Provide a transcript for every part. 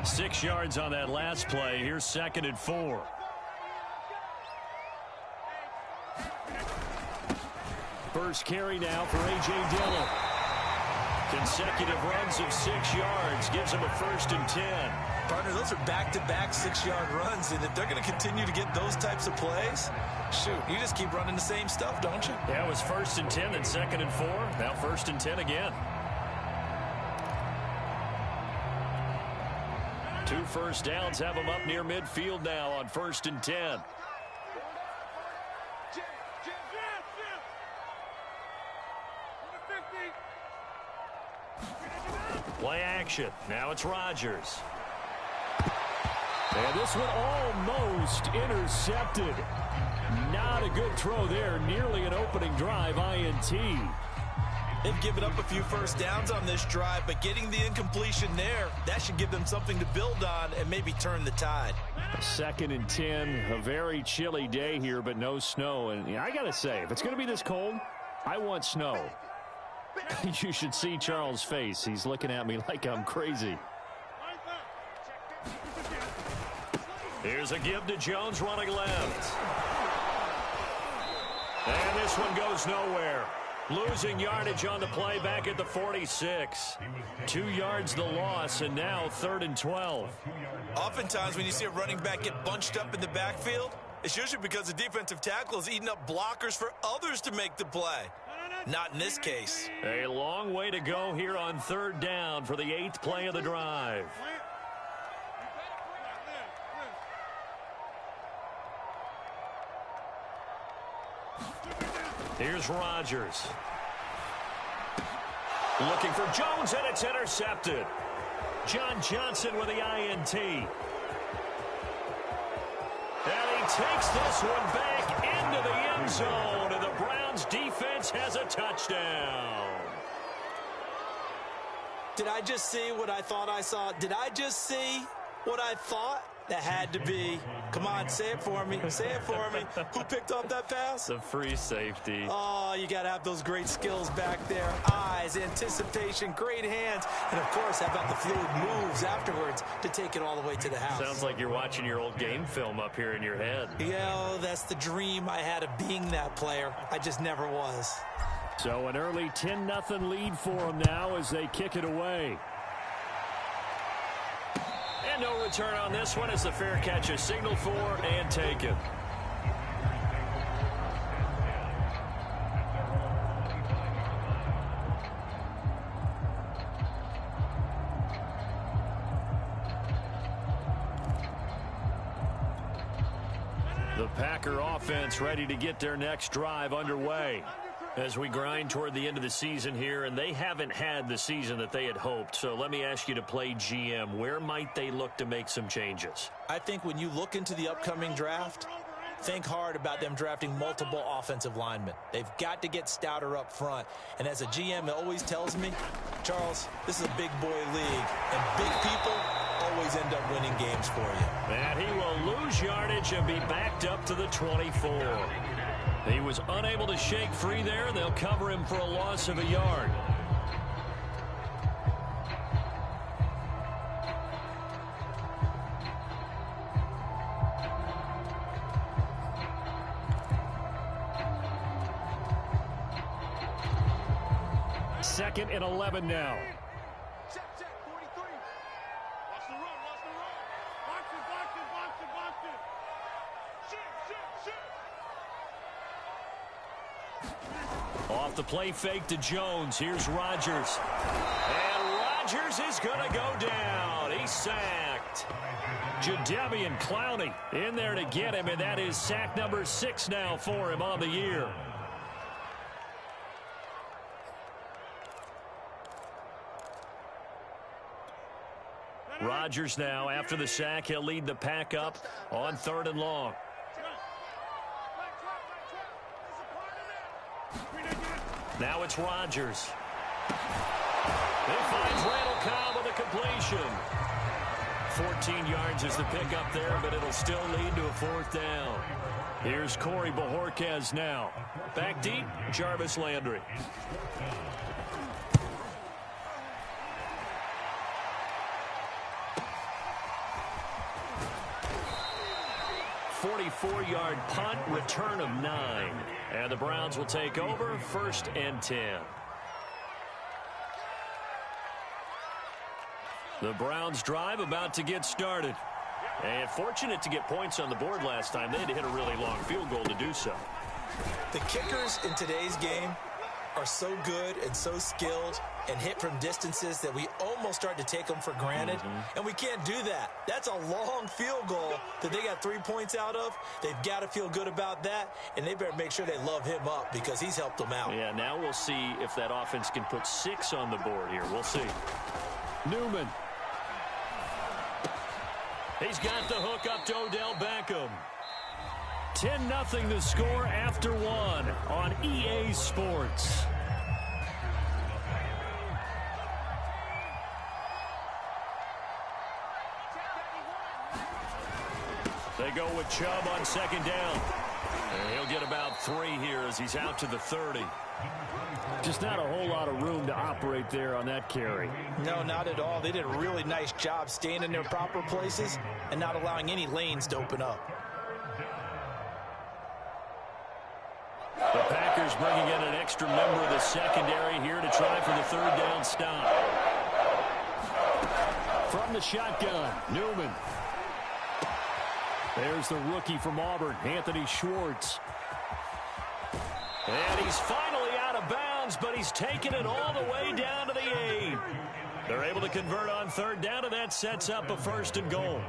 6 yards on that last play. Here's 2nd and 4. First carry now for A.J. Dillon. Consecutive runs of 6 yards gives him a 1st and 10. Partner, those are back-to-back 6-yard runs, and if they're going to continue to get those types of plays, shoot, you just keep running the same stuff, don't you? Yeah, it was 1st and 10, then 2nd and 4. Now 1st and 10 again. 2 first downs have them up near midfield now on 1st and 10. Play action. Now it's Rodgers. And this one almost intercepted. Not a good throw there. Nearly an opening drive INT. They've given up a few first downs on this drive, but getting the incompletion there, that should give them something to build on and maybe turn the tide. 2nd and 10. A very chilly day here, but no snow. And I got to say, if it's going to be this cold, I want snow. You should see Charles' face. He's looking at me like I'm crazy. Here's a give to Jones running left. And this one goes nowhere. Losing yardage on the play back at the 46. 2 yards the loss, and now 3rd and 12. Oftentimes when you see a running back get bunched up in the backfield, it's usually because the defensive tackle is eating up blockers for others to make the play. Not in this case. A long way to go here on 3rd down for the 8th play of the drive. Here's Rodgers. Looking for Jones, and it's intercepted. John Johnson with the INT. And he takes this one back into the end zone, and the Browns defense has a touchdown. Did I just see what I thought I saw? Did I just see what I thought? That had to be. Come on, say it for me. Say it for me. Who picked up that pass? The free safety. Oh, you got to have those great skills back there. Eyes, anticipation, great hands. And, of course, how about the fluid moves afterwards to take it all the way to the house? Sounds like you're watching your old game film up here in your head. Yeah, that's the dream I had of being that player. I just never was. So an early 10-0 lead for them now as they kick it away. And no return on this one as the fair catch is signaled for and taken. The Packer offense ready to get their next drive underway as we grind toward the end of the season here, and they haven't had the season that they had hoped. So let me ask you to play GM. Where might they look to make some changes? I think when you look into the upcoming draft, think hard about them drafting multiple offensive linemen. They've got to get stouter up front. And as a GM, it always tells me, Charles, this is a big boy league, and big people always end up winning games for you. And he will lose yardage and be backed up to the 24. He was unable to shake free there, and they'll cover him for a loss of a yard. Second and 11 now. Off the play fake to Jones. Here's Rodgers. And Rodgers is going to go down. He's sacked. Jadeveon Clowney in there to get him, and that is sack number 6 now for him on the year. Rodgers now, after the sack, he'll lead the pack up on 3rd and long. Now it's Rodgers. He finds Randall Cobb with a completion. 14 yards is the pickup there, but it'll still lead to a 4th down. Here's Corey Bojorquez now. Back deep, Jarvis Landry. 44-yard punt, return of 9. And the Browns will take over, 1st and 10. The Browns drive about to get started. And fortunate to get points on the board last time. They had to hit a really long field goal to do so. The kickers in today's game are so good and so skilled and hit from distances that we almost start to take them for granted. And we can't do that. That's a long field goal that they got 3 points out of. They've got to feel good about that, and they better make sure they love him up because he's helped them out. Yeah, now we'll see if that offense can put 6 on the board here. We'll see. Newman. He's got the hook up to Odell Beckham. 10-0 the score after 1 on EA Sports. They go with Chubb on 2nd down. And he'll get about 3 here as he's out to the 30. Just not a whole lot of room to operate there on that carry. No, not at all. They did a really nice job staying in their proper places and not allowing any lanes to open up. The Packers bringing in an extra member of the secondary here to try for the 3rd down stop. From the shotgun, Newman. There's the rookie from Auburn, Anthony Schwartz. And he's finally out of bounds, but he's taken it all the way down to the 8. They're able to convert on 3rd down, and that sets up a 1st and goal.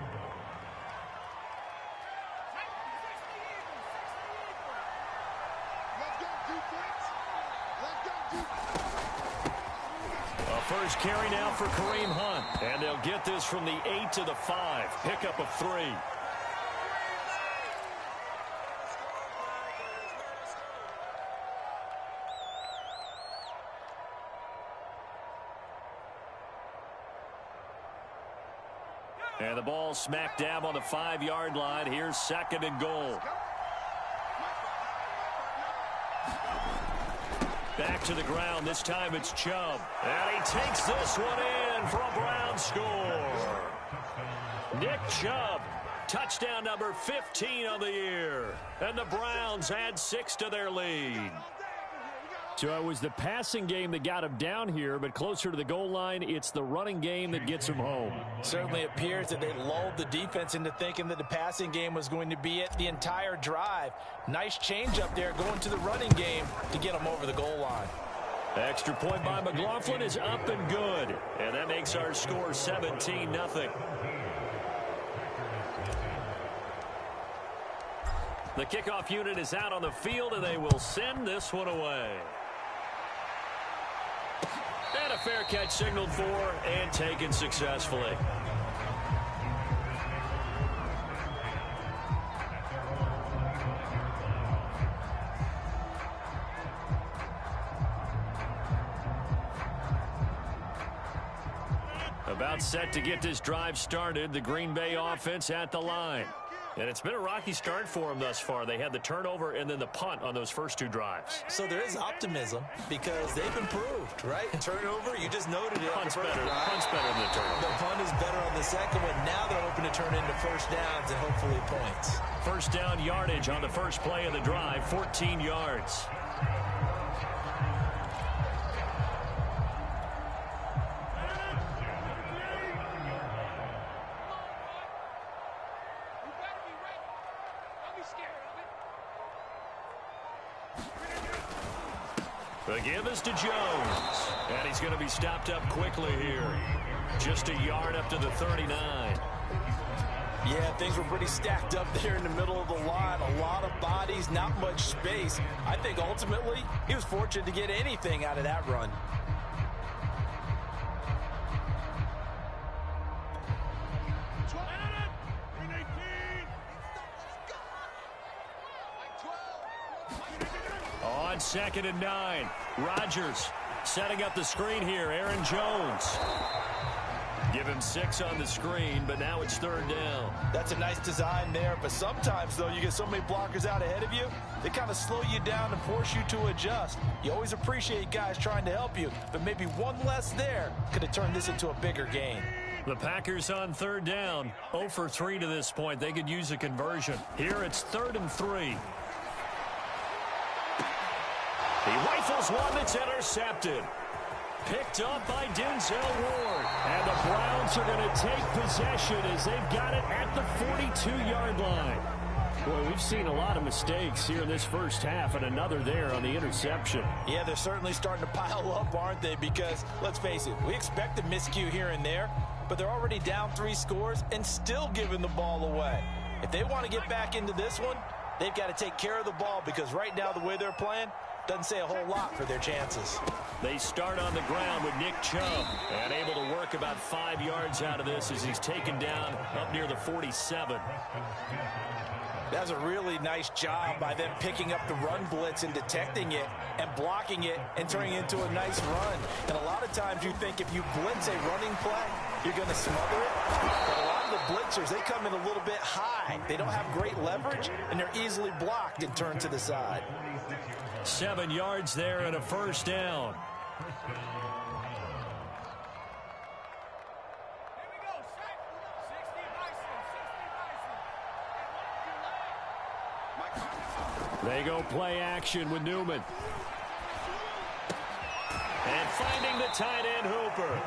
A first carry now for Kareem Hunt. And they'll get this from the 8 to the 5. Pickup of 3. And the ball smack dab on the 5-yard line. Here's 2nd and goal. Back to the ground. This time it's Chubb. And he takes this one in for a Brown score. Nick Chubb, touchdown number 15 of the year. And the Browns add 6 to their lead. So it was the passing game that got him down here, but closer to the goal line, it's the running game that gets him home. Certainly appears that they lulled the defense into thinking that the passing game was going to be it the entire drive. Nice change up there going to the running game to get him over the goal line. Extra point by McLaughlin is up and good. And that makes our score 17-0. The kickoff unit is out on the field, and they will send this one away. And a fair catch signaled for and taken successfully. About set to get this drive started. The Green Bay offense at the line. And it's been a rocky start for them thus far. They had the turnover and then the punt on those first 2 drives. So there is optimism because they've improved, right? Turnover, you just noted it. Punt's better than the turnover. The punt is better on the second one. Now they're hoping to turn into first downs and hopefully points. First down yardage on the first play of the drive, 14 yards. The give is to Jones. And he's going to be stopped up quickly here. Just a yard up to the 39. Yeah, things were pretty stacked up there in the middle of the line. A lot of bodies, not much space. I think ultimately he was fortunate to get anything out of that run. On 2nd and 9, Rodgers setting up the screen here. Aaron Jones. Give him 6 on the screen, but now it's 3rd down. That's a nice design there, but sometimes, though, you get so many blockers out ahead of you, they kind of slow you down and force you to adjust. You always appreciate guys trying to help you, but maybe one less there could have turned this into a bigger gain. The Packers on third down. 0 for 3 to this point. They could use a conversion. Here it's 3rd and 3. He rifles one that's intercepted. Picked up by Denzel Ward. And the Browns are going to take possession as they've got it at the 42-yard line. Boy, we've seen a lot of mistakes here in this first half, and another there on the interception. Yeah, they're certainly starting to pile up, aren't they? Because, let's face it, we expect a miscue here and there, but they're already down 3 scores and still giving the ball away. If they want to get back into this one, they've got to take care of the ball, because right now the way they're playing doesn't say a whole lot for their chances. They start on the ground with Nick Chubb, and able to work about 5 yards out of this as he's taken down up near the 47. That's a really nice job by them picking up the run blitz and detecting it and blocking it and turning it into a nice run. And a lot of times you think if you blitz a running play, you're going to smother it. But a lot of the blitzers, they come in a little bit high. They don't have great leverage, and they're easily blocked and turned to the side. 7 yards there and a first down. They go play action with Newman. And finding the tight end Hooper.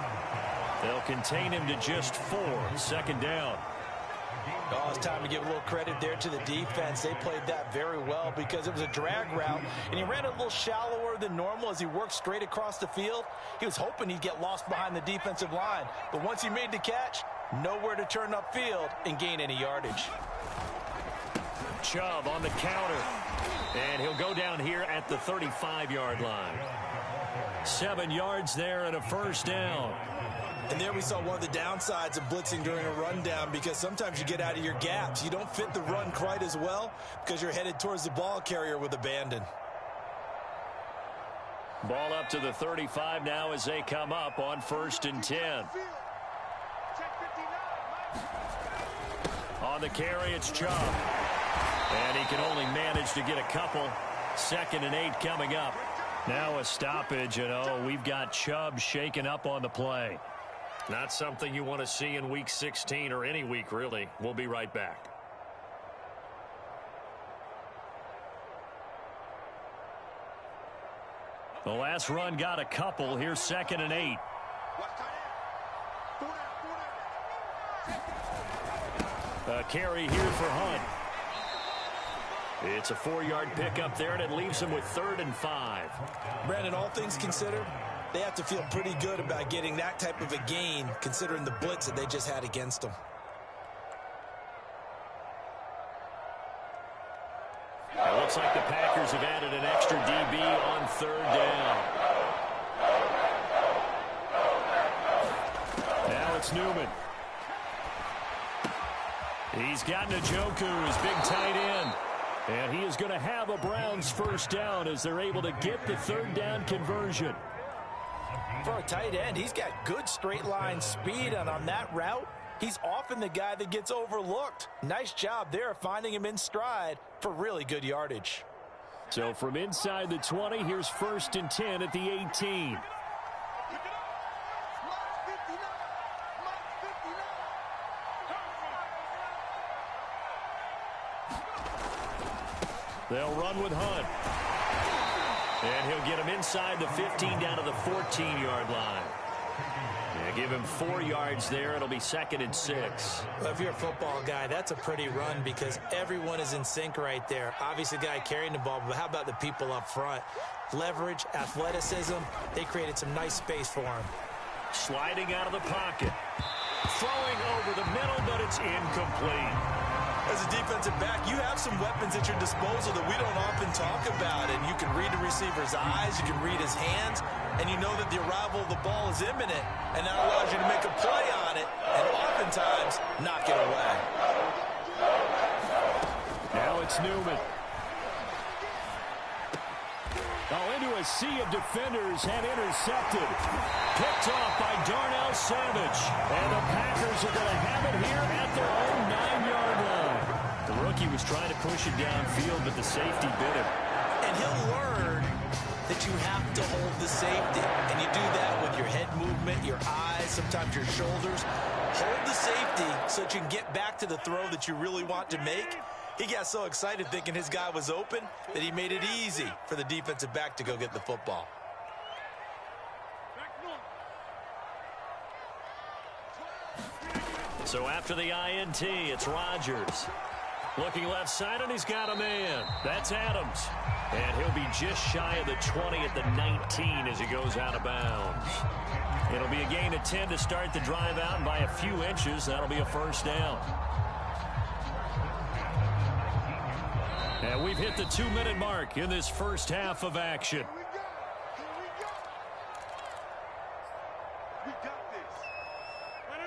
They'll contain him to just 4. 2nd down. Oh, it's time to give a little credit there to the defense. They played that very well because it was a drag route, and he ran a little shallower than normal as he worked straight across the field. He was hoping he'd get lost behind the defensive line, but once he made the catch, nowhere to turn upfield and gain any yardage. Chubb on the counter, and he'll go down here at the 35-yard line. 7 yards there and a first down. And there we saw one of the downsides of blitzing during a rundown, because sometimes you get out of your gaps. You don't fit the run quite as well because you're headed towards the ball carrier with abandon. Ball up to the 35 now as they come up on 1st and 10. On the carry, it's Chubb. And he can only manage to get a couple. 2nd and 8 coming up. Now a stoppage, and we've got Chubb shaken up on the play. Not something you want to see in Week 16 or any week, really. We'll be right back. The last run got a couple. Here's 2nd and 8. A carry here for Hunt. It's a 4-yard pickup there, and it leaves him with 3rd and 5. Brandon, all things considered, they have to feel pretty good about getting that type of a gain, considering the blitz that they just had against them. It looks like the Packers have added an extra DB on 3rd down. Now it's Newman. He's got Njoku, his big tight end. And he is going to have a Browns first down as they're able to get the 3rd down conversion. For a tight end, he's got good straight line speed, and on that route, he's often the guy that gets overlooked. Nice job there finding him in stride for really good yardage. So from inside the 20, here's 1st and 10 at the 18. They'll run with Hunt. And he'll get him inside the 15 down to the 14-yard line. Yeah, give him 4 yards there. It'll be 2nd and 6. Well, if you're a football guy, that's a pretty run because everyone is in sync right there. Obviously, the guy carrying the ball, but how about the people up front? Leverage, athleticism, they created some nice space for him. Sliding out of the pocket. Throwing over the middle, but it's incomplete. As a defensive back, you have some weapons at your disposal that we don't often talk about. And you can read the receiver's eyes, you can read his hands, and you know that the arrival of the ball is imminent. And that allows you to make a play on it and oftentimes knock it away. Now it's Newman. Into a sea of defenders and intercepted. Picked off by Darnell Savage. And the Packers are going to have it here at their own 9-yard line. The rookie was trying to push it downfield, but the safety bit him. And he'll learn that you have to hold the safety. And you do that with your head movement, your eyes, sometimes your shoulders. Hold the safety so that you can get back to the throw that you really want to make. He got so excited thinking his guy was open that he made it easy for the defensive back to go get the football. So after the INT, it's Rodgers. Looking left side, and he's got a man. That's Adams. And he'll be just shy of the 20 at the 19 as he goes out of bounds. It'll be a gain of 10 to start the drive out, and by a few inches, that'll be a first down. And we've hit the 2-minute mark in this first half of action.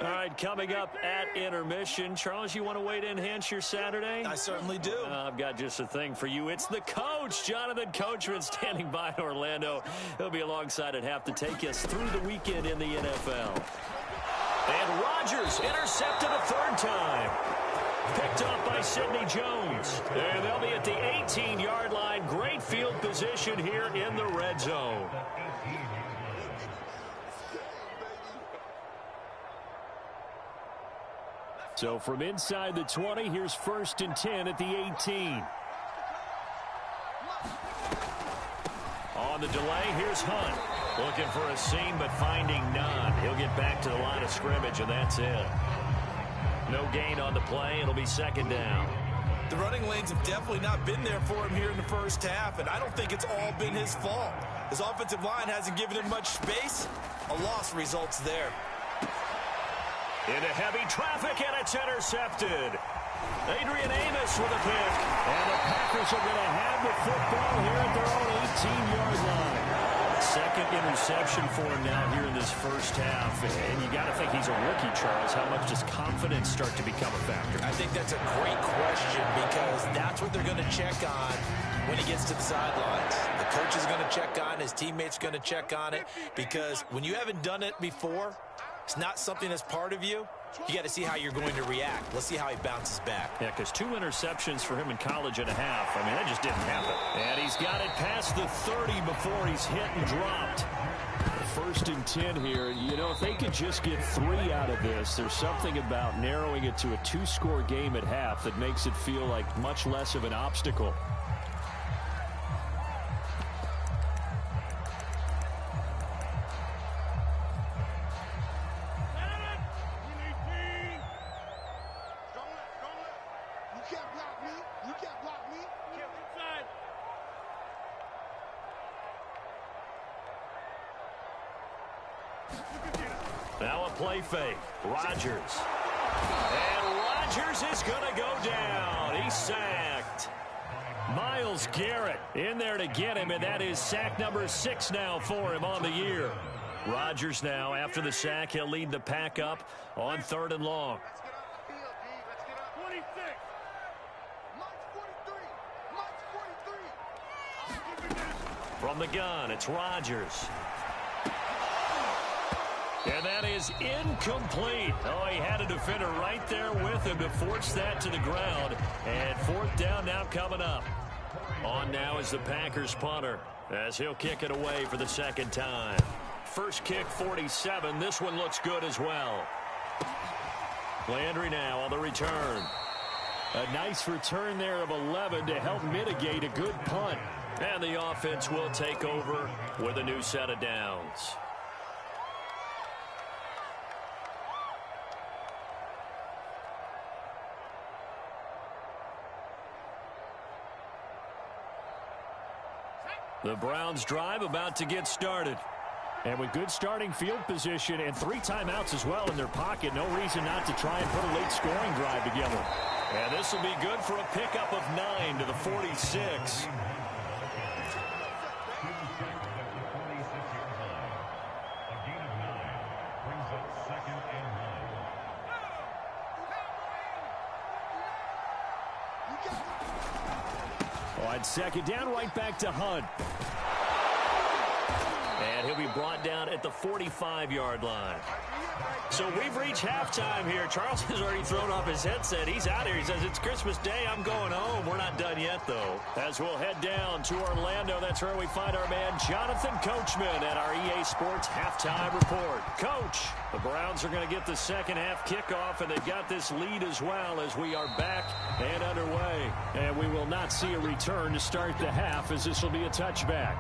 All right, coming up at intermission. Charles, you want to wait to enhance your Saturday? I certainly do. I've got just a thing for you. It's the coach, Jonathan Coachman, standing by in Orlando. He'll be alongside at half to take us through the weekend in the NFL. And Rodgers intercepted a third time. Picked up by Sidney Jones. And they'll be at the 18-yard line. Great field position here in the red zone. So from inside the 20, here's 1st and 10 at the 18. On the delay, here's Hunt. Looking for a seam, but finding none. He'll get back to the line of scrimmage, and that's it. No gain on the play. It'll be 2nd down. The running lanes have definitely not been there for him here in the first half, and I don't think it's all been his fault. His offensive line hasn't given him much space. A loss results there. Into heavy traffic, and it's intercepted. Adrian Amos with a pick. And the Packers are going to have the football here at their own 18-yard line. Second interception for him now here in this first half. And you got to think he's a rookie, Charles. How much does confidence start to become a factor? I think that's a great question because that's what they're going to check on when he gets to the sidelines. The coach is going to check on, his teammates are going to check on it, because when you haven't done it before, it's not something that's part of you. You got to see how you're going to react. Let's see how he bounces back. Yeah, because 2 interceptions for him in college and a half. I mean, that just didn't happen. And he's got it past the 30 before he's hit and dropped. 1st and 10 here. You know, if they could just get 3 out of this, there's something about narrowing it to a 2-score game at half that makes it feel like much less of an obstacle. Now a play fake. Rodgers. And Rodgers is going to go down. He's sacked. Myles Garrett in there to get him, and that is sack number 6 now for him on the year. Rodgers now, after the sack, he'll lead the pack up on 3rd and long. From the gun, it's Rodgers. And that is incomplete. Oh, he had a defender right there with him to force that to the ground. And 4th down now coming up. On now is the Packers punter as he'll kick it away for the 2nd time. First kick, 47. This one looks good as well. Landry now on the return. A nice return there of 11 to help mitigate a good punt. And the offense will take over with a new set of downs. The Browns drive about to get started. And with good starting field position and 3 timeouts as well in their pocket, no reason not to try and put a late scoring drive together. And this will be good for a pickup of 9 to the 46. On 2nd down, right back to Hunt. And he'll be brought down at the 45-yard line. So we've reached halftime here. Charles has already thrown off his headset. He's out here. He says, it's Christmas Day. I'm going home. We're not done yet, though. As we'll head down to Orlando, that's where we find our man Jonathan Coachman at our EA Sports Halftime Report. Coach, the Browns are going to get the second half kickoff, and they've got this lead as well as we are back and underway. And we will not see a return to start the half, as this will be a touchback.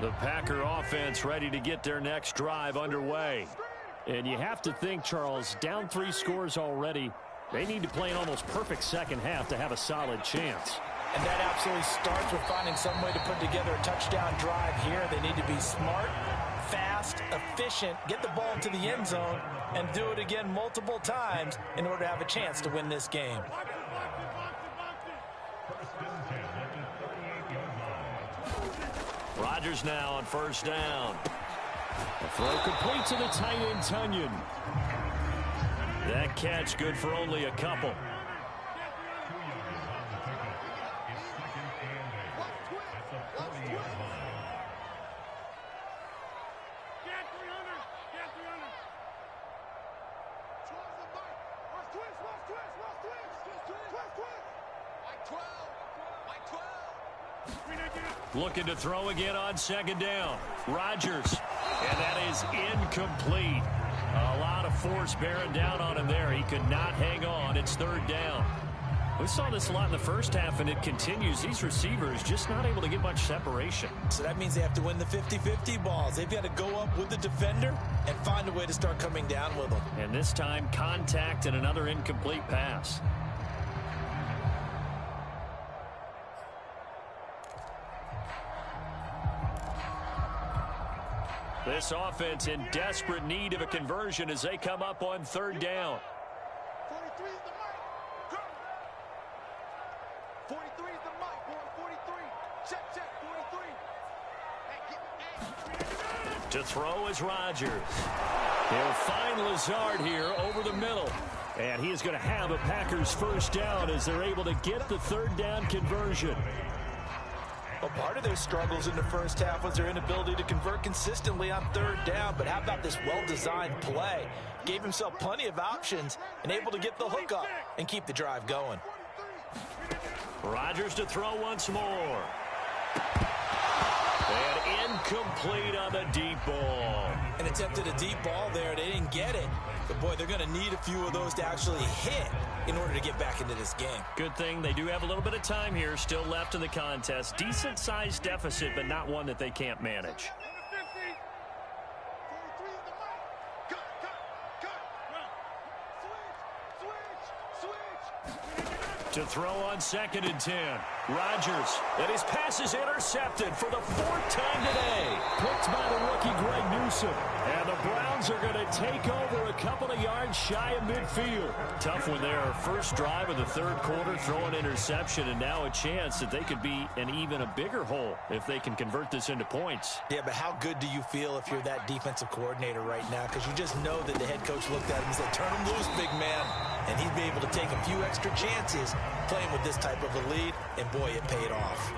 The Packer offense ready to get their next drive underway. And you have to think, Charles, down 3 scores already. They need to play an almost perfect second half to have a solid chance. And that absolutely starts with finding some way to put together a touchdown drive here. They need to be smart, fast, efficient, get the ball to the end zone, and do it again multiple times in order to have a chance to win this game. Rodgers now on first down. A throw complete to the tight end, Tunyon. That catch good for only a couple. Looking to throw again on second down. Rodgers. And that is incomplete. A lot of force bearing down on him there. He could not hang on. It's third down. We saw this a lot in the first half, and it continues. These receivers just not able to get much separation. So that means they have to win the 50-50 balls. They've got to go up with the defender and find a way to start coming down with them. And this time, contact and another incomplete pass. This offense in desperate need of a conversion as they come up on third down. 43 is the mic. Go. 43 is the mic, boy. 43. Check, 43. To throw is Rodgers. He'll find Lazard here over the middle. And he is going to have a Packers first down as they're able to get the third down conversion. Well, part of their struggles in the first half was their inability to convert consistently on third down. But how about this well-designed play? Gave himself plenty of options and able to get the hook up and keep the drive going. Rodgers to throw once more. And incomplete on the deep ball. An attempt at a deep ball there. They didn't get it. But, boy, they're going to need a few of those to actually hit in order to get back into this game. Good thing they do have a little bit of time here still left in the contest. Decent-sized deficit, but not one that they can't manage. To throw on second and 10. Rodgers, and his pass is intercepted for the 4th time today. Picked by the rookie Greg Newsome. And the Browns are going to take over a couple of yards shy of midfield. Tough one there. First drive of the third quarter, throw an interception, and now a chance that they could be in even a bigger hole if they can convert this into points. Yeah, but how good do you feel if you're that defensive coordinator right now? Because you just know that the head coach looked at him and said, turn him loose, big man. And he'd be able to take a few extra chances playing with this type of a lead, and boy, it paid off.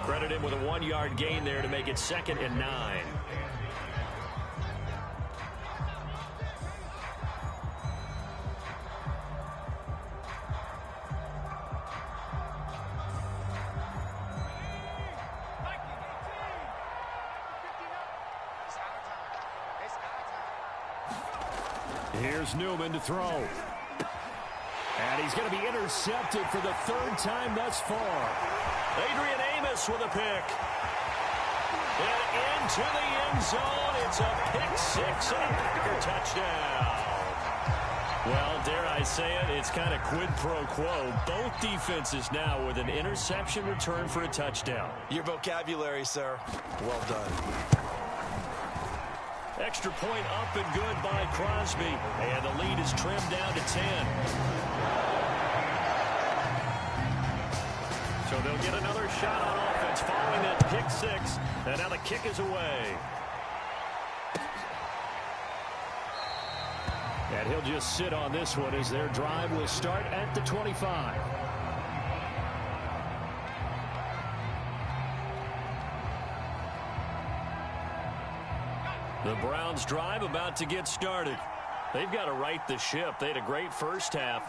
Credit him with a 1-yard gain there to make it 2nd and 9. Here's Newman to throw. And he's going to be intercepted for the 3rd time thus far. Adrian Amos with a pick. And into the end zone. It's a pick 6 and a Packer touchdown. Well, dare I say it, it's kind of quid pro quo. Both defenses now with an interception return for a touchdown. Your vocabulary, sir. Well done. Extra point up and good by Crosby. And the lead is trimmed down to 10. So they'll get another shot on offense following that pick 6. And now the kick is away. And he'll just sit on this one as their drive will start at the 25. The Browns drive about to get started. They've got to right the ship. They had a great first half,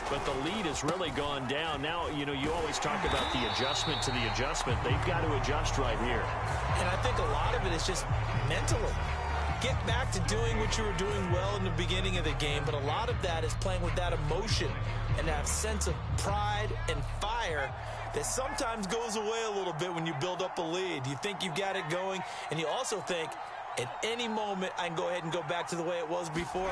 but the lead has really gone down. Now, you always talk about the adjustment to the adjustment. They've got to adjust right here. And I think a lot of it is just mentally. Get back to doing what you were doing well in the beginning of the game, but a lot of that is playing with that emotion and that sense of pride and fire that sometimes goes away a little bit when you build up a lead. You think you've got it going, and you also think, at any moment, I can go ahead and go back to the way it was before.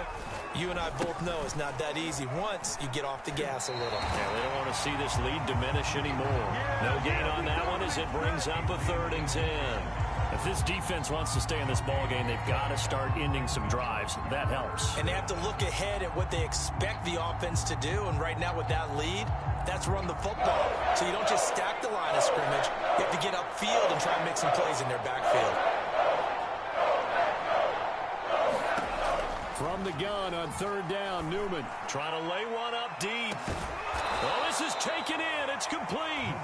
You and I both know it's not that easy once you get off the gas a little. Yeah, they don't want to see this lead diminish anymore. No gain on that one as it brings up a 3rd and 10. If this defense wants to stay in this ball game, they've got to start ending some drives. That helps. And they have to look ahead at what they expect the offense to do. And right now with that lead, that's run the football. So you don't just stack the line of scrimmage. You have to get upfield and try and make some plays in their backfield. From the gun on 3rd down, Newman trying to lay one up deep. Well, this is taken in. It's complete.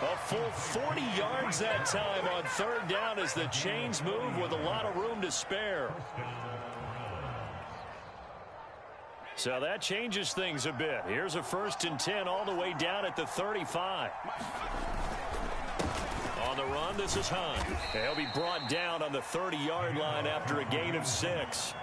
A full 40 yards that time on 3rd down as the chains move with a lot of room to spare. So that changes things a bit. Here's a 1st and 10 all the way down at the 35. On the run, this is Hunt. He'll be brought down on the 30-yard line after a gain of 6.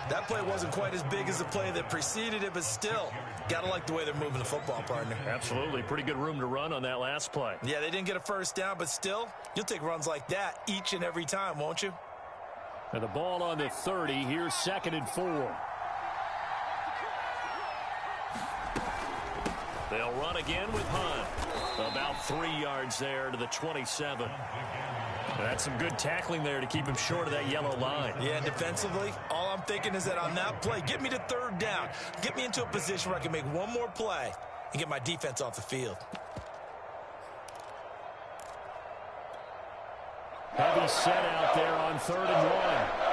That play wasn't quite as big as the play that preceded it, but still, got to like the way they're moving the football, partner. Absolutely. Pretty good room to run on that last play. Yeah, they didn't get a 1st down, but still, you'll take runs like that each and every time, won't you? And the ball on the 30. Here's 2nd and 4. They'll run again with Hunt. About 3 yards there to the 27. That's some good tackling there to keep him short of that yellow line. Yeah, and defensively, all I'm thinking is that on that play, get me to 3rd down. Get me into a position where I can make one more play and get my defense off the field. Heavy set out there on 3rd and 1.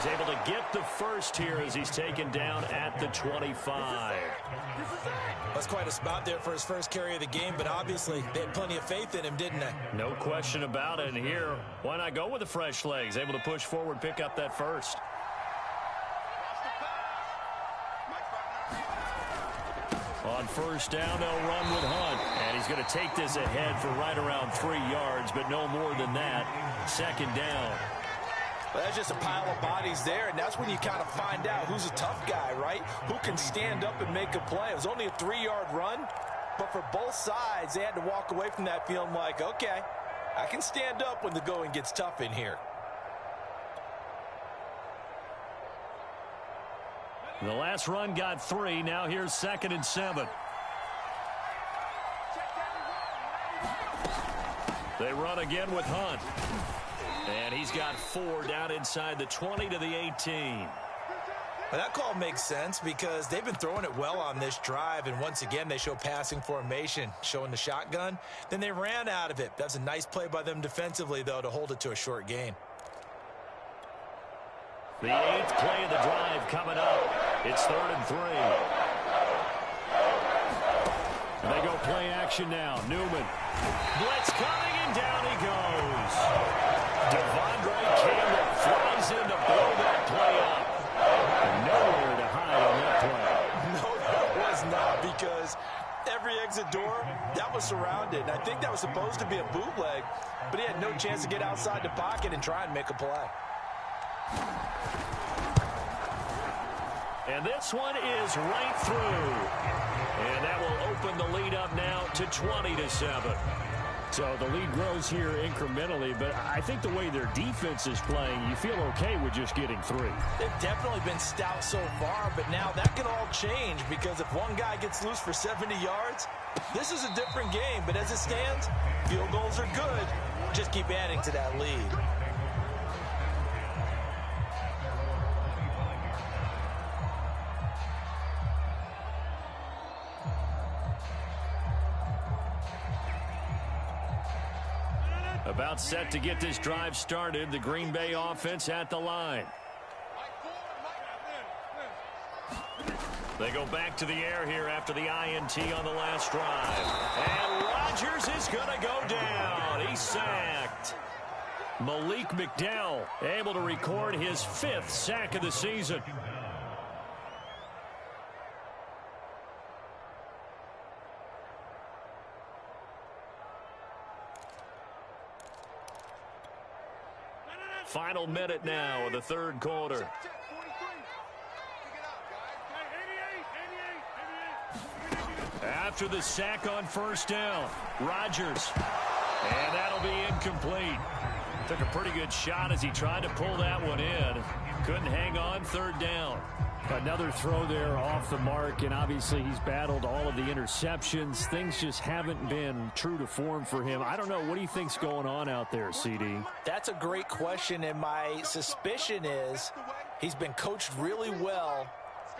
Able to get the first here as he's taken down at the 25. That's quite a spot there for his first carry of the game, but obviously they had plenty of faith in him, didn't they? No question about it. And here, why not go with the fresh legs? Able to push forward, pick up that first. On 1st down, they'll run with Hunt. And he's going to take this ahead for right around 3 yards, but no more than that. 2nd down. Well, that's just a pile of bodies there, and that's when you kind of find out who's a tough guy, right? Who can stand up and make a play. It was only a 3-yard run, but for both sides, they had to walk away from that feeling like, okay, I can stand up when the going gets tough in here. The last run got 3. Now here's 2nd and 7. They run again with Hunt. And he's got 4 down inside the 20 to the 18. Well, that call makes sense because they've been throwing it well on this drive, and once again they show passing formation, showing the shotgun. Then they ran out of it. That's a nice play by them defensively, though, to hold it to a short gain. The 8th play of the drive coming up. It's 3rd and 3. And they go play action now. Newman. Blitz coming, and down he goes. Devondre Campbell flies in to blow that play up. Nowhere to hide on that play. No, that was not, because every exit door, that was surrounded. And I think that was supposed to be a bootleg, but he had no chance to get outside the pocket and try and make a play. And this one is right through. And that will open the lead up now to 20-7. So the lead grows here incrementally, but I think the way their defense is playing, you feel okay with just getting 3. They've definitely been stout so far, but now that can all change because if one guy gets loose for 70 yards, this is a different game. But as it stands, field goals are good. Just keep adding to that lead. About set to get this drive started. The Green Bay offense at the line. They go back to the air here after the INT on the last drive. And Rodgers is going to go down. He's sacked. Malik McDowell able to record his 5th sack of the season. Final minute now of the third quarter. After the sack on first down, Rodgers. And that'll be incomplete. Took a pretty good shot as he tried to pull that one in. Couldn't hang on, third down. Another throw there off the mark, and obviously he's battled all of the interceptions. Things just haven't been true to form for him. I don't know. What do you think's going on out there, CD? That's a great question, and my suspicion is he's been coached really well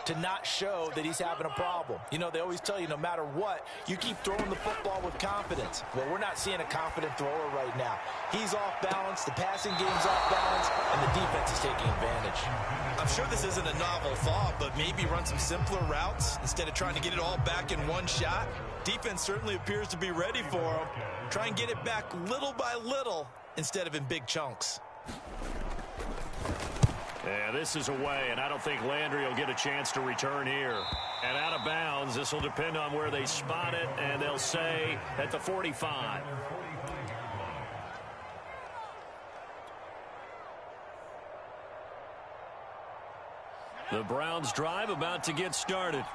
to not show that he's having a problem. You know, they always tell you no matter what, you keep throwing the football with confidence. Well, we're not seeing a confident thrower right now. He's off balance, the passing game's off balance, and the defense is taking advantage. I'm sure this isn't a novel thought, but maybe run some simpler routes instead of trying to get it all back in one shot. Defense certainly appears to be ready for him. Try and get it back little by little instead of in big chunks. Yeah, this is away, and I don't think Landry will get a chance to return here. And out of bounds, this will depend on where they spot it, and they'll say at the 45. The Browns drive about to get started.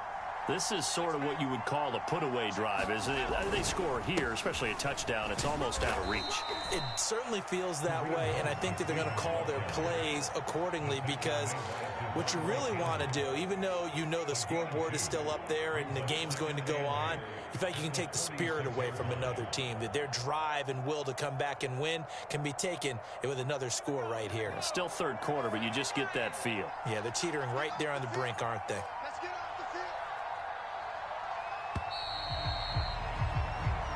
This is sort of what you would call a put-away drive. As they score here, especially a touchdown, it's almost out of reach. It certainly feels that way, and I think that they're going to call their plays accordingly, because what you really want to do, even though you know the scoreboard is still up there and the game's going to go on, in fact, you can take the spirit away from another team, that their drive and will to come back and win can be taken with another score right here. Still third quarter, but you just get that feel. Yeah, they're teetering right there on the brink, aren't they?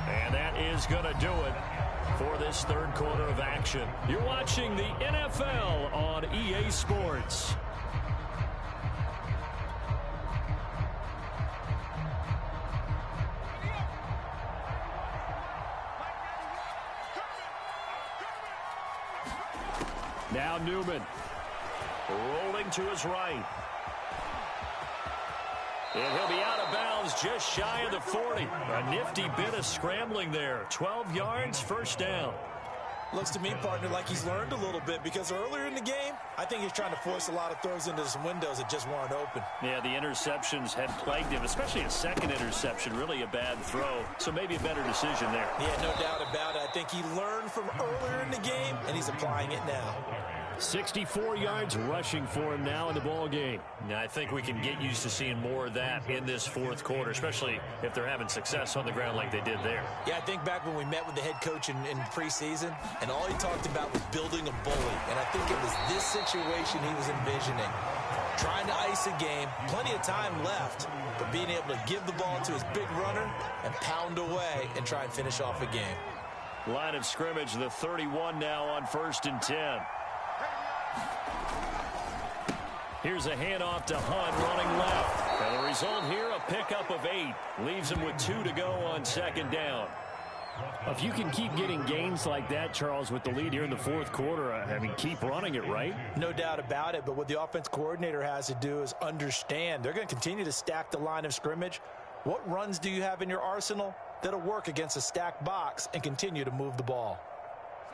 And that is going to do it for this third quarter of action. You're watching the NFL on EA Sports. Now Newman rolling to his right. And he'll be out of bounds just shy of the 40. A nifty bit of scrambling there. 12 yards, first down. Looks to me, partner, like he's learned a little bit, because earlier in the game, I think he's trying to force a lot of throws into some windows that just weren't open. Yeah, the interceptions had plagued him, especially a second interception, really a bad throw. So maybe a better decision there. Yeah, no doubt about it. I think he learned from earlier in the game, and he's applying it now. 64 yards rushing for him now in the ball game. Now, I think we can get used to seeing more of that in this fourth quarter, especially if they're having success on the ground like they did there. Yeah, I think back when we met with the head coach in preseason, and all he talked about was building a bully. And I think it was this situation he was envisioning. Trying to ice a game, plenty of time left, but being able to give the ball to his big runner and pound away and try and finish off a game. Line of scrimmage, the 31 now on 1st and 10. Here's a handoff to Hunt running left. And the result here, a pickup of 8. Leaves him with 2 to go on second down. If you can keep getting gains like that, Charles, with the lead here in the fourth quarter, I mean, keep running it, right? No doubt about it, but what the offense coordinator has to do is understand. They're going to continue to stack the line of scrimmage. What runs do you have in your arsenal that'll work against a stacked box and continue to move the ball?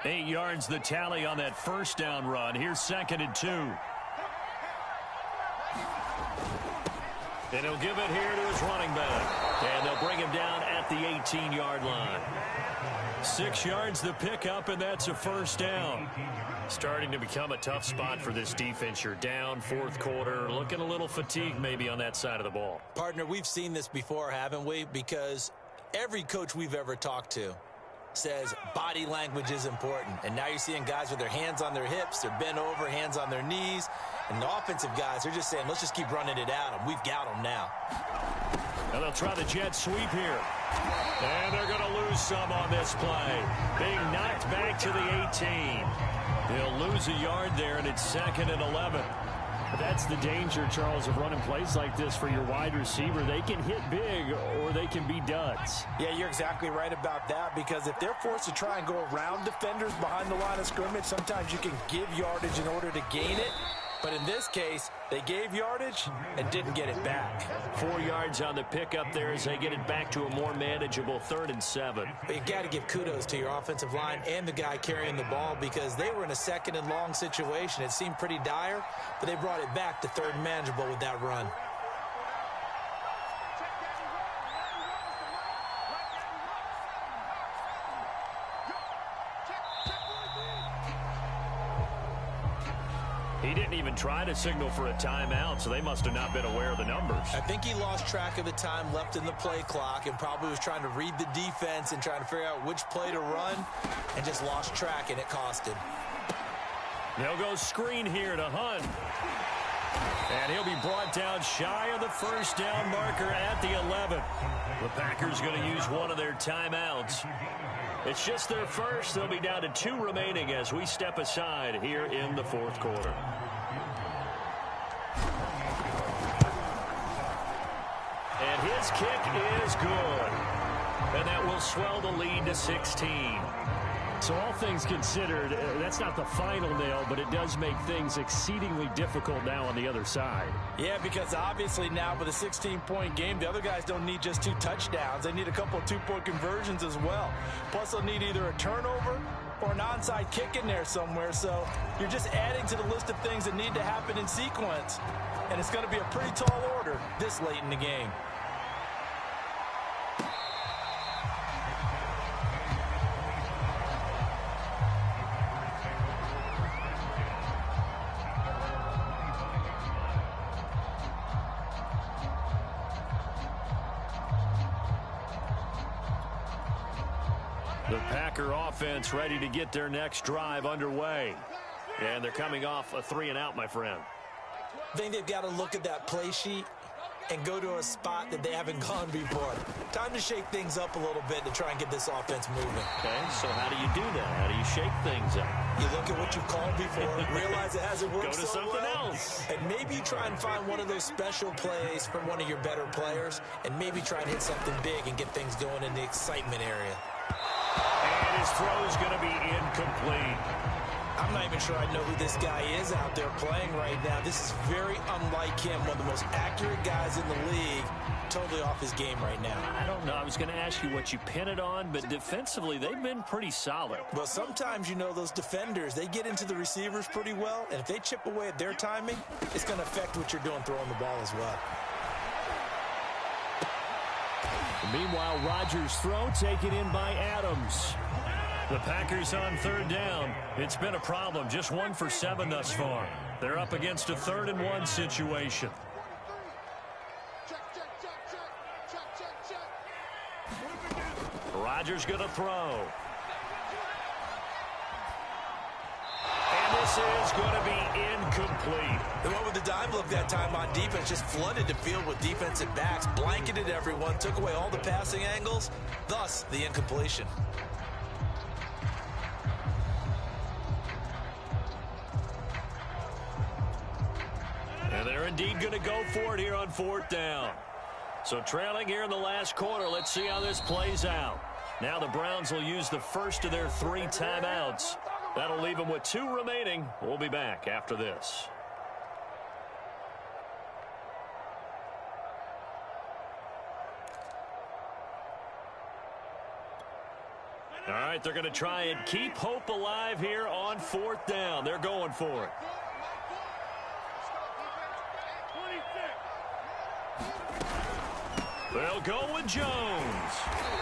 8 yards the tally on that first down run. Here's 2nd and 2. And he'll give it here to his running back. And they'll bring him down at the 18-yard line. 6 yards the pickup, and that's a first down. Starting to become a tough spot for this defense. You're down fourth quarter, looking a little fatigued maybe on that side of the ball. Partner, we've seen this before, haven't we? Because every coach we've ever talked to says body language is important. And now you're seeing guys with their hands on their hips, they're bent over, hands on their knees. And the offensive guys, they're just saying, let's just keep running it at them. We've got them now. And they'll try the jet sweep here. And they're going to lose some on this play. Being knocked back to the 18. They'll lose a yard there, and it's 2nd and 11. That's the danger, Charles, of running plays like this for your wide receiver. They can hit big or they can be duds. Yeah, you're exactly right about that, because if they're forced to try and go around defenders behind the line of scrimmage, sometimes you can give yardage in order to gain it. But in this case, they gave yardage and didn't get it back. 4 yards on the pickup there as they get it back to a more manageable 3rd and 7. But you got to give kudos to your offensive line and the guy carrying the ball, because they were in a 2nd and long situation. It seemed pretty dire, but they brought it back to 3rd and manageable with that run. He didn't even try to signal for a timeout, so they must have not been aware of the numbers. I think he lost track of the time left in the play clock and probably was trying to read the defense and trying to figure out which play to run, and just lost track, and it cost him. They'll go screen here to Hunt. And he'll be brought down shy of the 1st down marker at the 11. The Packers going to use one of their timeouts. It's just their first. They'll be down to 2 remaining as we step aside here in the 4th quarter. And his kick is good. And that will swell the lead to 16. So all things considered, that's not the final nail, but it does make things exceedingly difficult now on the other side. Yeah, because obviously now with a 16-point game, the other guys don't need just 2 touchdowns. They need a couple of 2-point conversions as well. Plus, they'll need either a turnover or an onside kick in there somewhere. So you're just adding to the list of things that need to happen in sequence. And it's going to be a pretty tall order this late in the game. The Packer offense ready to get their next drive underway. And they're coming off a 3-and-out, my friend. I think they've got to look at that play sheet and go to a spot that they haven't gone before. Time to shake things up a little bit to try and get this offense moving. Okay, so how do you do that? How do you shake things up? You look at what you've called before, realize it hasn't worked Go to so something well, else. and maybe you try and find one of those special plays from one of your better players, and maybe try and hit something big and get things going in the excitement area. And his throw is going to be incomplete. I'm not even sure I know who this guy is out there playing right now. This is very unlike him, one of the most accurate guys in the league, totally off his game right now. I don't know. I was going to ask you what you pin it on, but defensively, they've been pretty solid. Well, sometimes, you know, those defenders, they get into the receivers pretty well, and if they chip away at their timing, it's going to affect what you're doing throwing the ball as well. Meanwhile, Rodgers' throw taken in by Adams. The Packers on 3rd down. It's been a problem. Just 1 for 7 thus far. They're up against a 3rd and 1 situation. Rodgers going to throw. And this is going to be incomplete. The one with the dime look that time on defense just flooded the field with defensive backs, blanketed everyone, took away all the passing angles, thus the incompletion. And they're indeed going to go for it here on 4th down. So trailing here in the last quarter, let's see how this plays out. Now the Browns will use the first of their 3 timeouts. That'll leave them with 2 remaining. We'll be back after this. All right, they're going to try and keep hope alive here on 4th down. They're going for it. They'll go with Jones.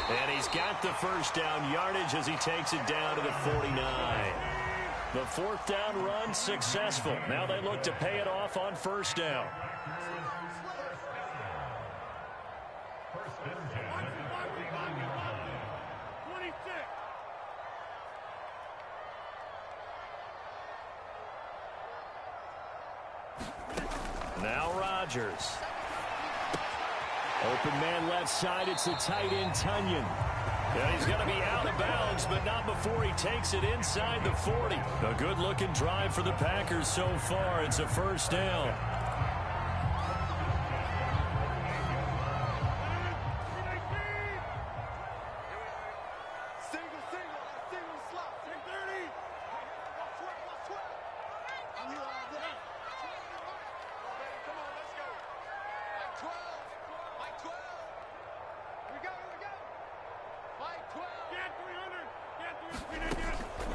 And he's got the first down yardage as he takes it down to the 49. The 4th down run successful. Now they look to pay it off on 1st down. Rodgers. Open man left side. It's the tight end, Tunyon. And he's going to be out of bounds, but not before he takes it inside the 40. A good-looking drive for the Packers so far. It's a first down.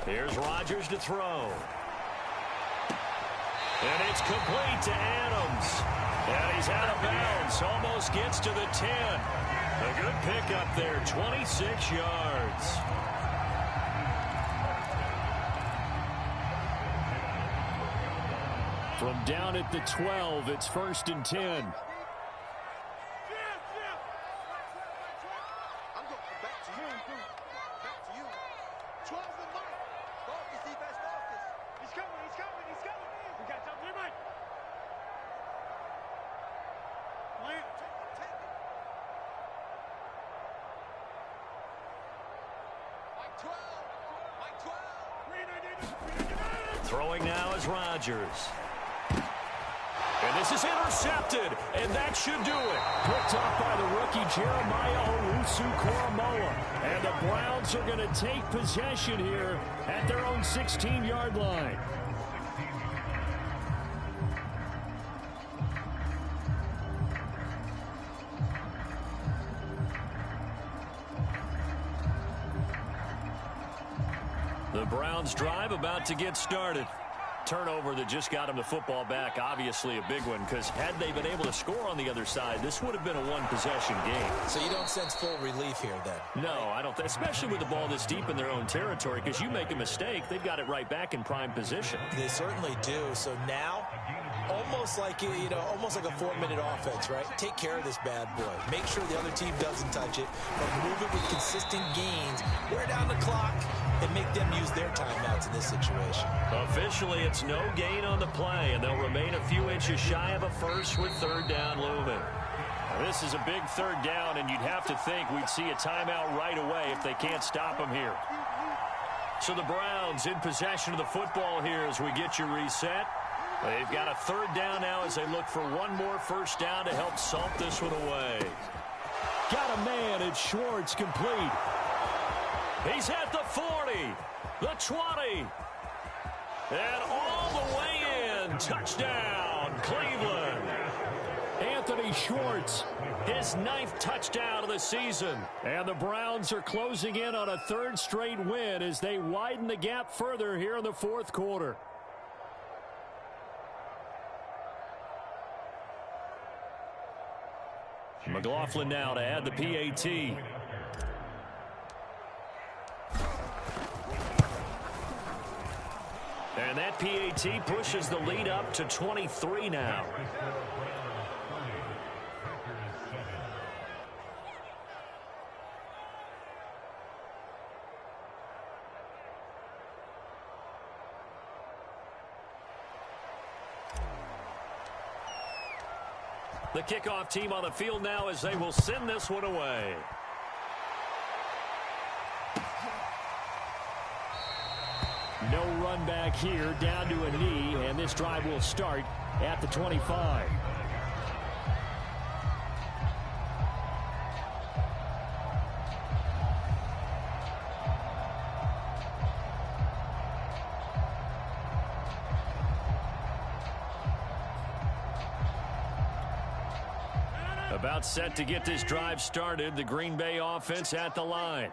Here's Rodgers to throw. And it's complete to Adams. And he's out of bounds. Almost gets to the 10. A good pickup there, 26 yards. From down at the 12, it's 1st and 10. Throwing now is Rodgers. And this is intercepted, and that should do it. Picked off by the rookie Jeremiah Owusu-Koramoah. And the Browns are going to take possession here at their own 16-yard line. The Browns drive about to get started. Turnover that just got him the football back, obviously a big one, because had they been able to score on the other side, this would have been a one-possession game. So you don't sense full relief here, then? No, I don't, especially with the ball this deep in their own territory, because you make a mistake, they've got it right back in prime position. They certainly do. So now, almost like almost like a 4-minute offense, right? Take care of this bad boy. Make sure the other team doesn't touch it, but move it with consistent gains. Wear down the clock and make them use their timeouts in this situation. Officially, it's no gain on the play, and they'll remain a few inches shy of a first with 3rd down looming. Now, this is a big 3rd down, and you'd have to think we'd see a timeout right away if they can't stop them here. So the Browns in possession of the football here as we get you reset. They've got a 3rd down now as they look for one more first down to help salt this one away. Got a man at Schwartz, complete. He's at the 40, the 20, and all the way in. Touchdown, Cleveland. Anthony Schwartz, his 9th touchdown of the season. And the Browns are closing in on a 3rd straight win as they widen the gap further here in the 4th quarter. McLaughlin now to add the PAT. And that PAT pushes the lead up to 23 now. The kickoff team on the field now as they will send this one away. No run back here, down to a knee, and this drive will start at the 25. About set to get this drive started, the Green Bay offense at the line.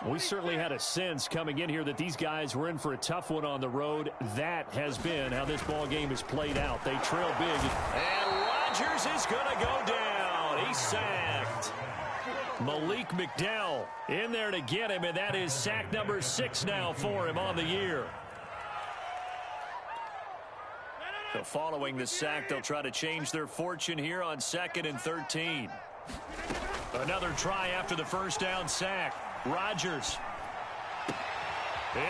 We certainly had a sense coming in here that these guys were in for a tough one on the road. That has been how this ball game has played out. They trail big. And Rodgers is going to go down. He's sacked. Malik McDowell in there to get him, and that is sack number 6 now for him on the year. So following the sack, they'll try to change their fortune here on 2nd and 13. Another try after the first down sack. Rodgers.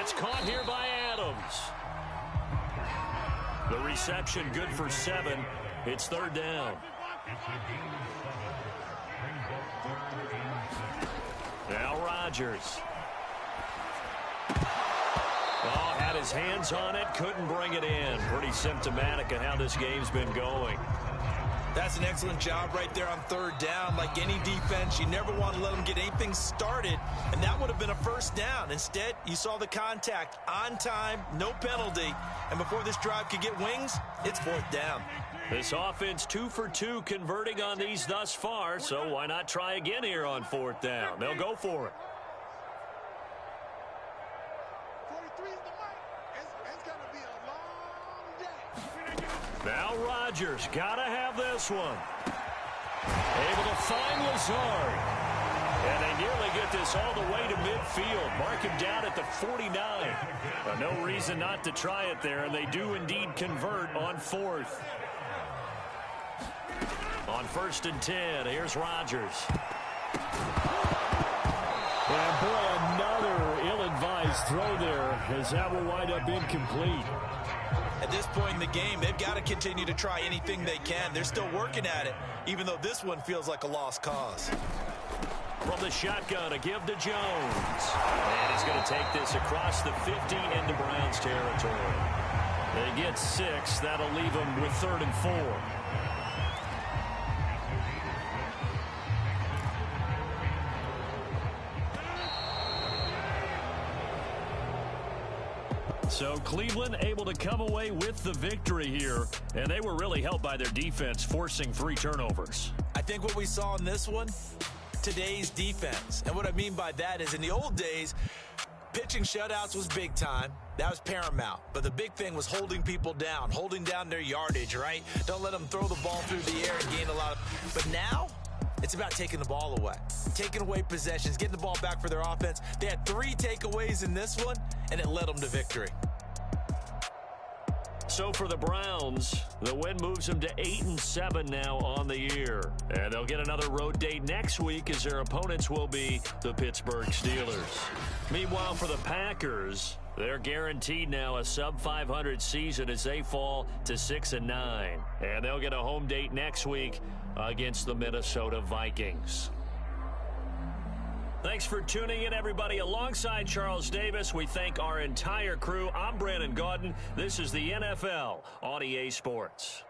It's caught here by Adams. The reception good for 7. It's third down. Now Rodgers. Oh, had his hands on it, couldn't bring it in. Pretty symptomatic of how this game's been going. That's an excellent job right there on third down. Like any defense, you never want to let them get anything started, and that would have been a first down. Instead, you saw the contact on time, no penalty, and before this drive could get wings, it's fourth down. This offense 2 for 2 converting on these thus far, so why not try again here on fourth down? They'll go for it. 43 is the mark. It's going to be a long day. Now Rodgers, gotta have this one. Able to find Lazard. And they nearly get this all the way to midfield. Mark him down at the 49. No reason not to try it there, and they do indeed convert on fourth. On 1st and 10, here's Rodgers. And boy, another ill-advised throw there, as that will wind up incomplete. At this point in the game, they've got to continue to try anything they can. They're still working at it, even though this one feels like a lost cause. From the shotgun, a give to Jones. And he's going to take this across the 50 into Browns territory. They get 6. That'll leave them with 3rd and 4. So Cleveland able to come away with the victory here, and they were really helped by their defense forcing 3 turnovers. I think what we saw in this one, today's defense. And what I mean by that is in the old days, pitching shutouts was big time. That was paramount. But the big thing was holding people down, holding down their yardage, right? Don't let them throw the ball through the air and gain a lot of... But now, it's about taking the ball away, taking away possessions, getting the ball back for their offense. They had 3 takeaways in this one, and it led them to victory. So for the Browns, the win moves them to 8-7 now on the year. And they'll get another road date next week as their opponents will be the Pittsburgh Steelers. Meanwhile, for the Packers, they're guaranteed now a sub-500 season as they fall to 6-9. And they'll get a home date next week against the Minnesota Vikings. Thanks for tuning in, everybody. Alongside Charles Davis, we thank our entire crew. I'm Brandon Gaudin. This is the NFL on EA Sports.